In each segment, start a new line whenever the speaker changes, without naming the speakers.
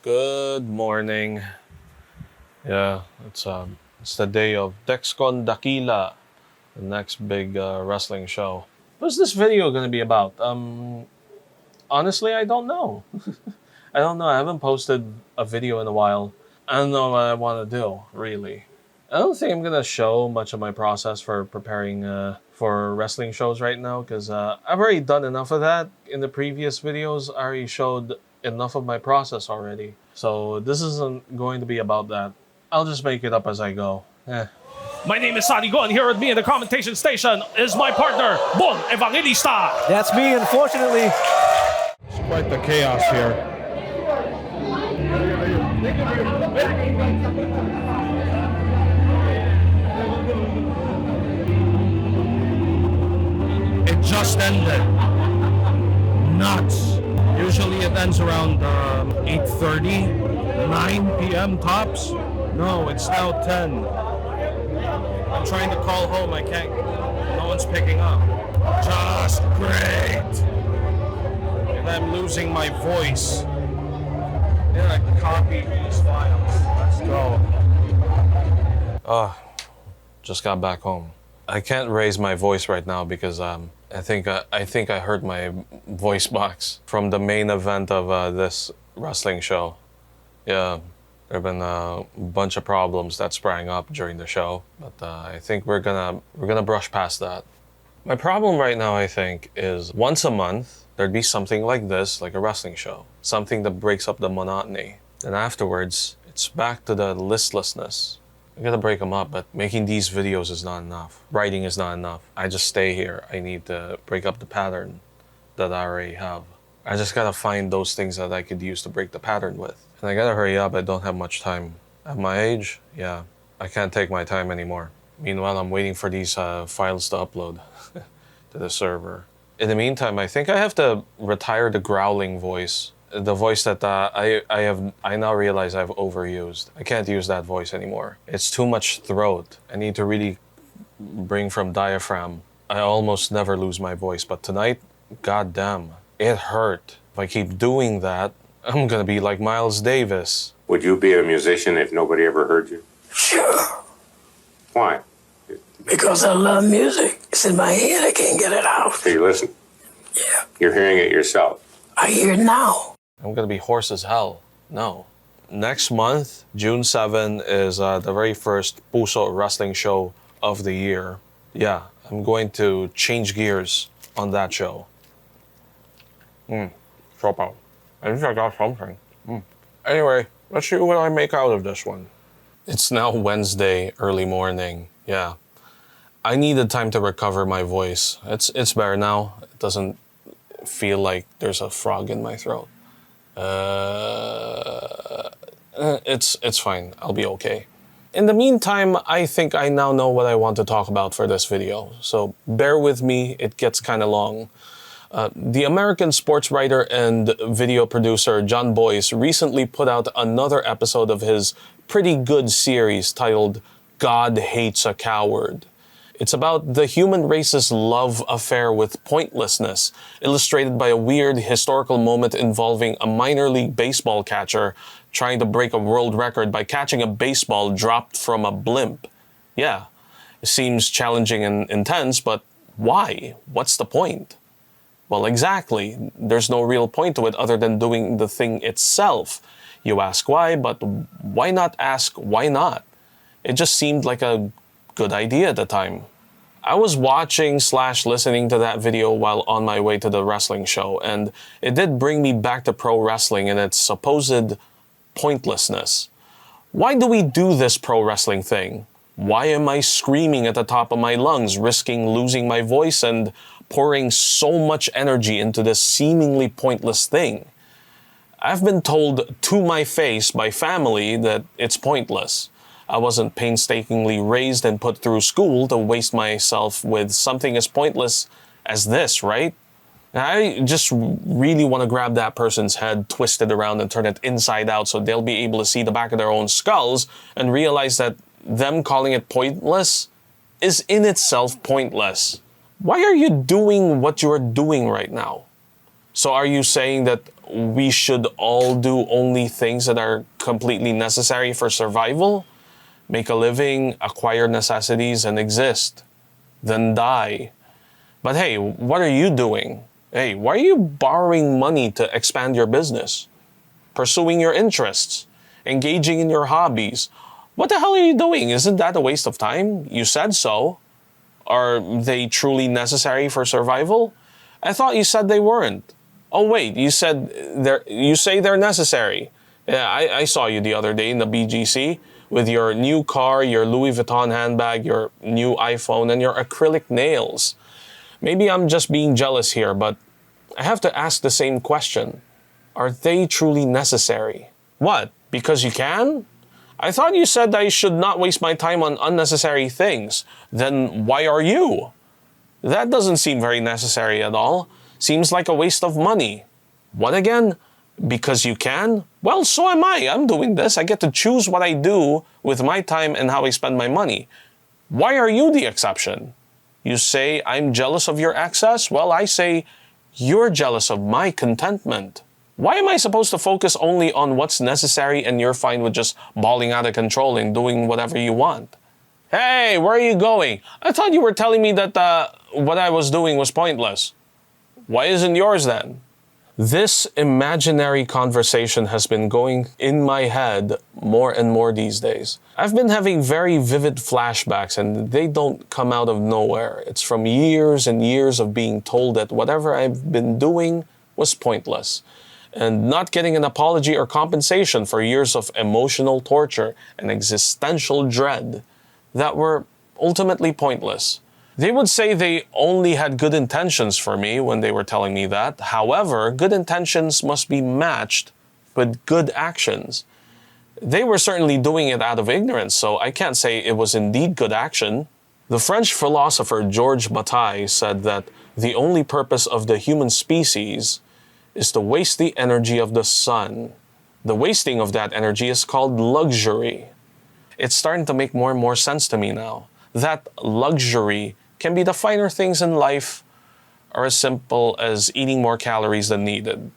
Good morning. Yeah, it's the day of Dexcon Dakila, the next big wrestling show. What's this video gonna be about? Honestly, I don't know. I don't know. I haven't posted a video in a while. I don't know what I want to do, really. I don't think I'm gonna show much of my process for preparing for wrestling shows right now because I've already done enough of that in the previous videos. I already showed enough of my process already. So this isn't going to be about that. I'll just make it up as I go.
My name is Sonny, and here with me in the commentation station is my partner, Bon Evangelista.
That's me, unfortunately.
It's quite the chaos here. It just ended. Nuts. Usually it ends around 8:30, 9 p.m. tops. No, it's now 10. I'm trying to call home. I can't. No one's picking up. Just great. And I'm losing my voice. Yeah, I can copy these files. Let's go.
Just got back home. I can't raise my voice right now because I think I hurt my voice box from the main event of this wrestling show. Yeah, there have been a bunch of problems that sprang up during the show, but I think we're gonna brush past that. My problem right now, I think, is once a month there'd be something like this, like a wrestling show, something that breaks up the monotony. Then afterwards, it's back to the listlessness. I gotta break them up, but making these videos is not enough. Writing is not enough. I just stay here. I need to break up the pattern that I already have. I just gotta find those things that I could use to break the pattern with. And I gotta hurry up. I don't have much time. At my age, yeah, I can't take my time anymore. Meanwhile, I'm waiting for these files to upload to the server. In the meantime, I think I have to retire the growling voice. The voice that I now realize I've overused. I can't use that voice anymore. It's too much throat. I need to really bring from diaphragm. I almost never lose my voice, but tonight, goddamn, it hurt. If I keep doing that, I'm gonna be like Miles Davis.
Would you be a musician if nobody ever heard you?
Sure.
Why?
Because I love music. It's in my head. I can't get it out.
So you listen.
Yeah.
You're hearing it yourself.
I hear it now.
I'm gonna be hoarse as hell. No. Next month, June 7, is the very first Puso wrestling show of the year. Yeah, I'm going to change gears on that show. Sopaw. I think I got something. Anyway, let's see what I make out of this one. It's now Wednesday, early morning. Yeah. I needed time to recover my voice. It's better now. It doesn't feel like there's a frog in my throat. It's fine. I'll be okay. In the meantime, I think I now know what I want to talk about for this video. So bear with me. It gets kind of long. The American sports writer and video producer John Boyce recently put out another episode of his pretty good series titled God Hates a Coward. It's about the human race's love affair with pointlessness, illustrated by a weird historical moment involving a minor league baseball catcher trying to break a world record by catching a baseball dropped from a blimp. Yeah, it seems challenging and intense, but why? What's the point? Well, exactly. There's no real point to it other than doing the thing itself. You ask why, but why not ask why not? It just seemed like a good idea at the time. I was watching/listening to that video while on my way to the wrestling show, and it did bring me back to pro wrestling and its supposed pointlessness. Why do we do this pro wrestling thing? Why am I screaming at the top of my lungs, risking losing my voice and pouring so much energy into this seemingly pointless thing? I've been told to my face by family that it's pointless. I wasn't painstakingly raised and put through school to waste myself with something as pointless as this, right? I just really want to grab that person's head, twist it around and turn it inside out so they'll be able to see the back of their own skulls and realize that them calling it pointless is in itself pointless. Why are you doing what you're doing right now? So are you saying that we should all do only things that are completely necessary for survival, make a living, acquire necessities, and exist, then die. But hey, what are you doing? Hey, why are you borrowing money to expand your business? Pursuing your interests? Engaging in your hobbies? What the hell are you doing? Isn't that a waste of time? You said so. Are they truly necessary for survival? I thought you said they weren't. Oh wait, you say they're necessary. Yeah, I saw you the other day in the BGC with your new car, your Louis Vuitton handbag, your new iPhone, and your acrylic nails. Maybe I'm just being jealous here, but I have to ask the same question. Are they truly necessary? What? Because you can? I thought you said I should not waste my time on unnecessary things. Then why are you? That doesn't seem very necessary at all. Seems like a waste of money. What again? Because you can? Well, so am I. I'm doing this. I get to choose what I do with my time and how I spend my money. Why are you the exception? You say I'm jealous of your access? Well, I say you're jealous of my contentment. Why am I supposed to focus only on what's necessary and you're fine with just balling out of control and doing whatever you want? Hey, where are you going? I thought you were telling me that what I was doing was pointless. Why isn't yours then? This imaginary conversation has been going in my head more and more these days. I've been having very vivid flashbacks and they don't come out of nowhere. It's from years and years of being told that whatever I've been doing was pointless, and not getting an apology or compensation for years of emotional torture and existential dread that were ultimately pointless. They would say they only had good intentions for me when they were telling me that. However, good intentions must be matched with good actions. They were certainly doing it out of ignorance, so I can't say it was indeed good action. The French philosopher Georges Bataille said that the only purpose of the human species is to waste the energy of the sun. The wasting of that energy is called luxury. It's starting to make more and more sense to me now. That luxury can be the finer things in life, or as simple as eating more calories than needed.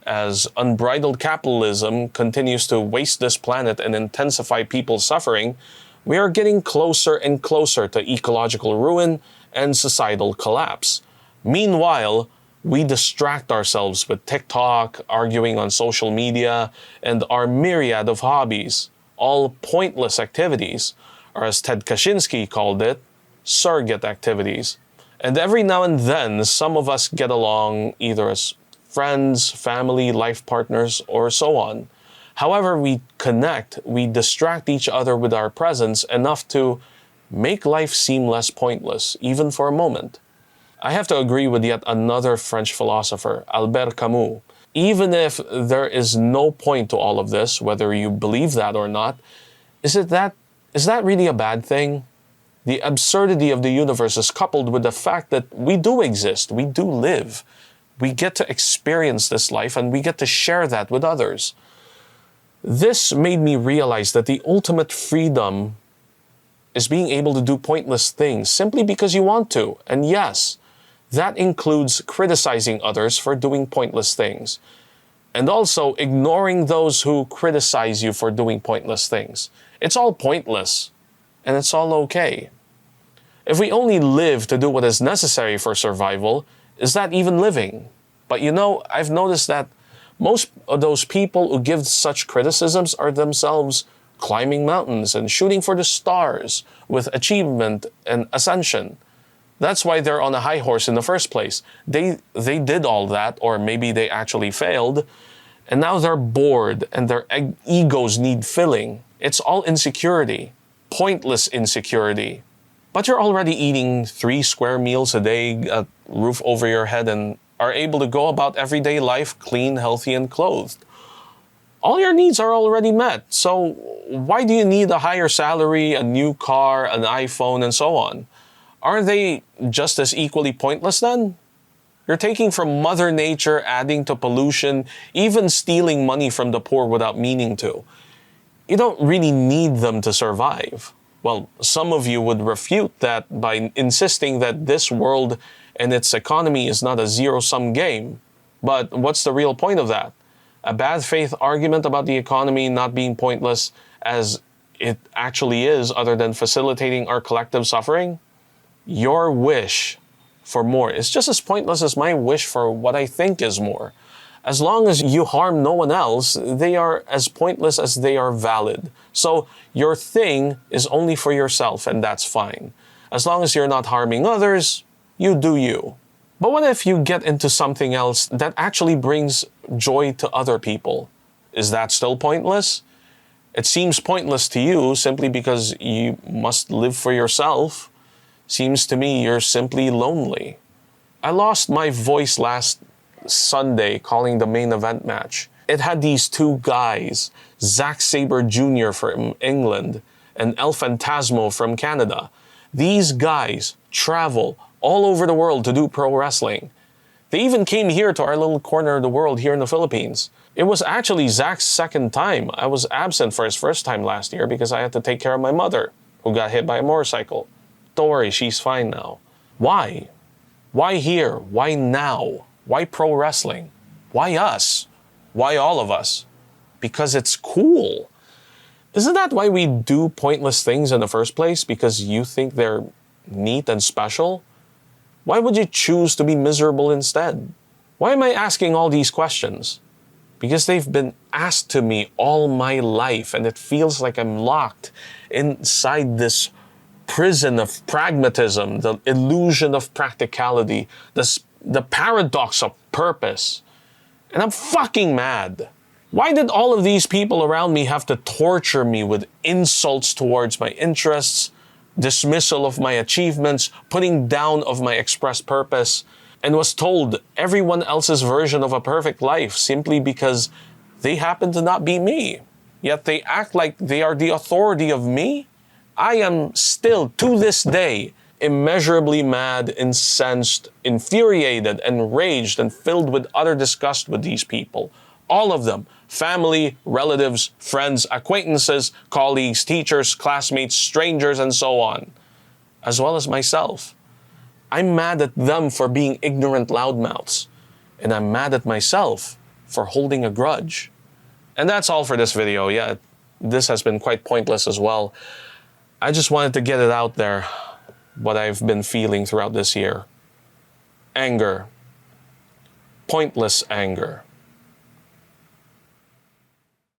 As unbridled capitalism continues to waste this planet and intensify people's suffering, we are getting closer and closer to ecological ruin and societal collapse. Meanwhile, we distract ourselves with TikTok, arguing on social media, and our myriad of hobbies, all pointless activities, or as Ted Kaczynski called it, surrogate activities. And every now and then, some of us get along either as friends, family, life partners, or so on. However we connect, we distract each other with our presence enough to make life seem less pointless, even for a moment. I have to agree with yet another French philosopher, Albert Camus. Even if there is no point to all of this, whether you believe that or not, is that really a bad thing? The absurdity of the universe is coupled with the fact that we do exist, we do live. We get to experience this life and we get to share that with others. This made me realize that the ultimate freedom is being able to do pointless things simply because you want to. And yes, that includes criticizing others for doing pointless things. And also ignoring those who criticize you for doing pointless things. It's all pointless, and it's all okay. If we only live to do what is necessary for survival, is that even living? But I've noticed that most of those people who give such criticisms are themselves climbing mountains and shooting for the stars with achievement and ascension. That's why they're on a high horse in the first place. They did all that, or maybe they actually failed, and now they're bored and their egos need filling. It's all insecurity, pointless insecurity. But you're already eating 3 square meals a day, a roof over your head, and are able to go about everyday life clean, healthy, and clothed. All your needs are already met. So why do you need a higher salary, a new car, an iPhone, and so on? Aren't they just as equally pointless then? You're taking from Mother Nature, adding to pollution, even stealing money from the poor without meaning to. You don't really need them to survive. Well, some of you would refute that by insisting that this world and its economy is not a zero-sum game. But what's the real point of that? A bad faith argument about the economy not being pointless as it actually is, other than facilitating our collective suffering? Your wish for more is just as pointless as my wish for what I think is more. As long as you harm no one else, they are as pointless as they are valid. So your thing is only for yourself, and that's fine. As long as you're not harming others, you do you. But what if you get into something else that actually brings joy to other people? Is that still pointless? It seems pointless to you simply because you must live for yourself. Seems to me you're simply lonely. I lost my voice last Sunday calling the main event match. It had these two guys, Zack Sabre Jr. from England and El Phantasmo from Canada. These guys travel all over the world to do pro wrestling. They even came here to our little corner of the world here in the Philippines. It was actually Zack's second time. I was absent for his first time last year because I had to take care of my mother, who got hit by a motorcycle. Don't worry, she's fine now. Why? Why here? Why now? Why pro wrestling? Why us? Why all of us? Because it's cool. Isn't that why we do pointless things in the first place? Because you think they're neat and special? Why would you choose to be miserable instead? Why am I asking all these questions? Because they've been asked to me all my life, and it feels like I'm locked inside this prison of pragmatism, the illusion of practicality, the paradox of purpose. And I'm fucking mad. Why did all of these people around me have to torture me with insults towards my interests, dismissal of my achievements, putting down of my expressed purpose, and was told everyone else's version of a perfect life simply because they happen to not be me? Yet they act like they are the authority of me? I am still, to this day, immeasurably mad, incensed, infuriated, enraged, and filled with utter disgust with these people. All of them. Family, relatives, friends, acquaintances, colleagues, teachers, classmates, strangers, and so on. As well as myself. I'm mad at them for being ignorant loudmouths. And I'm mad at myself for holding a grudge. And that's all for this video. Yeah, this has been quite pointless as well. I just wanted to get it out there, what I've been feeling throughout this year. Anger. Pointless anger.